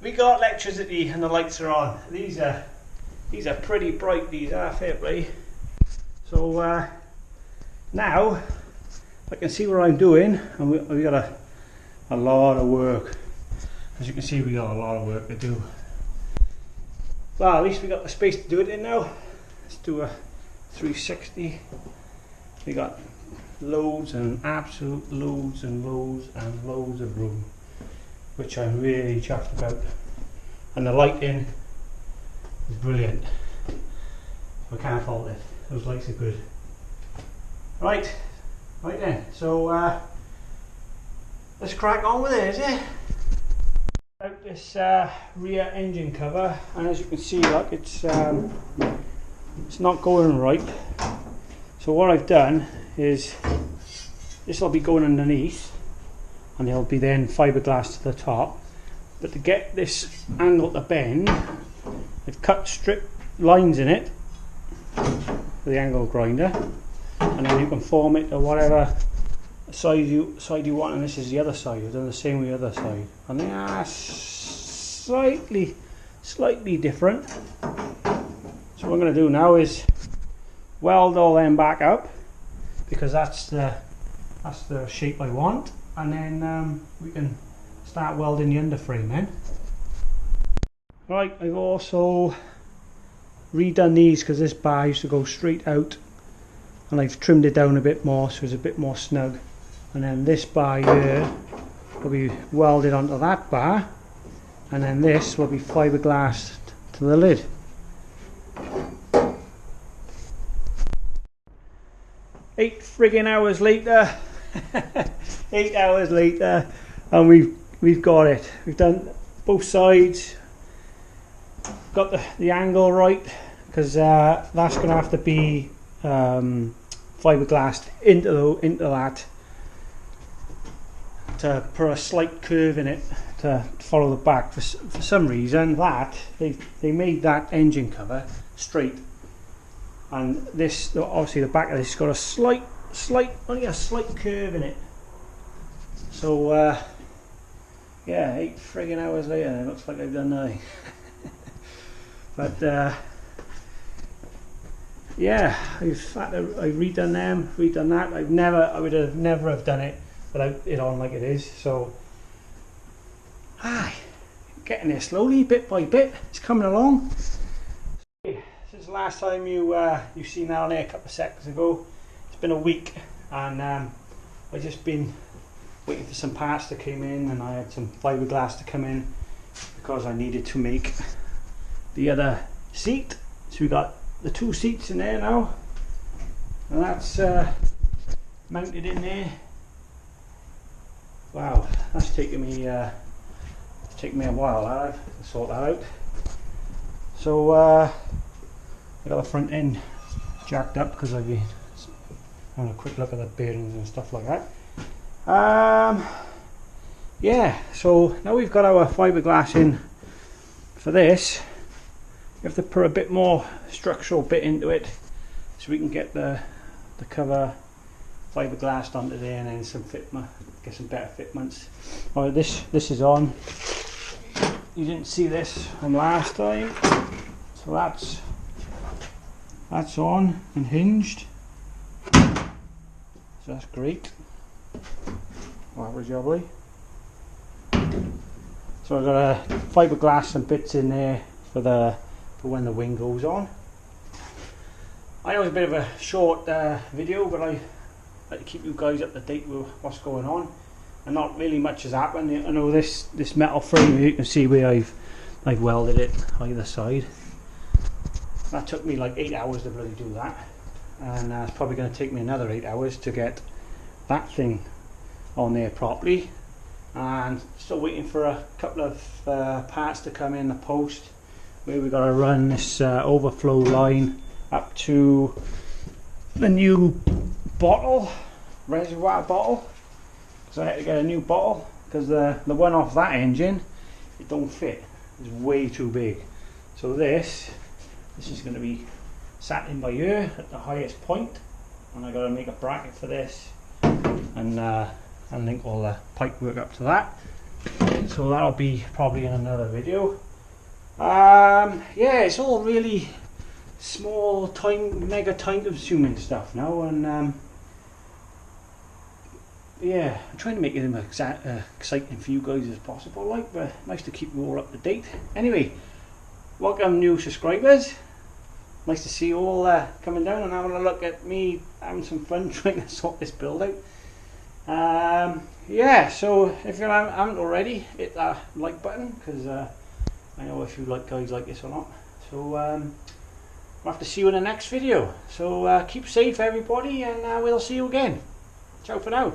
we got electricity and the lights are on. These are pretty bright, these are, fair play. So now I can see what I'm doing, and we got a lot of work. As you can see, we got a lot of work to do. Well, at least we got the space to do it in now. Let's do a 360. We got loads and absolute loads and loads and loads of room, which I'm really chuffed about. And the lighting is brilliant. I can't fault it. Those lights are good. Right then. So let's crack on with it, is it? Out this rear engine cover, and as you can see, look, it's not going right. So what I've done is this will be going underneath, and there'll be then fiberglass to the top. But to get this angle to bend, I've cut strip lines in it with the angle grinder, and then you can form it to whatever side you want. And this is the other side. I've done the same with the other side, and they are slightly different. So what I'm going to do now is weld all them back up, because that's the shape I want, and then we can start welding the underframe then. Right, I've also redone these because this bar used to go straight out, and I've trimmed it down a bit more so it's a bit more snug. And then this bar here will be welded onto that bar, and then this will be fiberglassed to the lid. Eight friggin' hours later, 8 hours later, and we've got it. We've done both sides, got the angle right, because that's going to have to be fiberglassed into that, to put a slight curve in it to follow the back. For some reason, that they made that engine cover straight, and this, obviously the back of this has got only a slight curve in it. So yeah, 8 friggin' hours later, it looks like I've done nothing. But yeah, I've redone them, redone that. I would have never have done it without it on like it is. So getting there slowly, bit by bit. It's coming along. Since the last time you've seen that on there a couple of seconds ago, it's been a week, and I've just been waiting for some parts to come in, and I had some fiberglass to come in because I needed to make the other seat. So we got the 2 seats in there now, and that's mounted in there. Wow, that's taken me a while to sort that out. So I got the front end jacked up because I've been having a quick look at the bearings and stuff like that. Yeah, so now we've got our fiberglass in for this. We have to put a bit more structural bit into it so we can get the cover fiberglassed onto there, and then get some better fitments. Oh, this is on. You didn't see this from last time, so that's on and hinged. So that's great. Oh, that was lovely. So I've got a fiberglass and bits in there for when the wing goes on. I know it's a bit of a short video, but I like to keep you guys up to date with what's going on, and not really much has happened. I know this metal frame, you can see where I've welded it either side. That took me like 8 hours to really do that, and it's probably going to take me another 8 hours to get that thing on there properly. And still waiting for a couple of parts to come in the post, where we've got to run this overflow line up to the new reservoir bottle, so I had to get a new bottle because the one off that engine, it don't fit, it's way too big. So this is going to be sat in by here at the highest point, and I got to make a bracket for this and link all the pipe work up to that. so that'll be probably in another video. Yeah, it's all really small, mega time consuming stuff now, and yeah, I'm trying to make it as exciting for you guys as possible, like, but nice to keep you all up to date. Anyway, welcome new subscribers. Nice to see you all coming down and having a look at me having some fun trying to sort this build out. Yeah, so if you haven't already, hit that like button, because I know if you like guys like this or not. So we'll have to see you in the next video. So keep safe everybody, and we'll see you again. Ciao for now.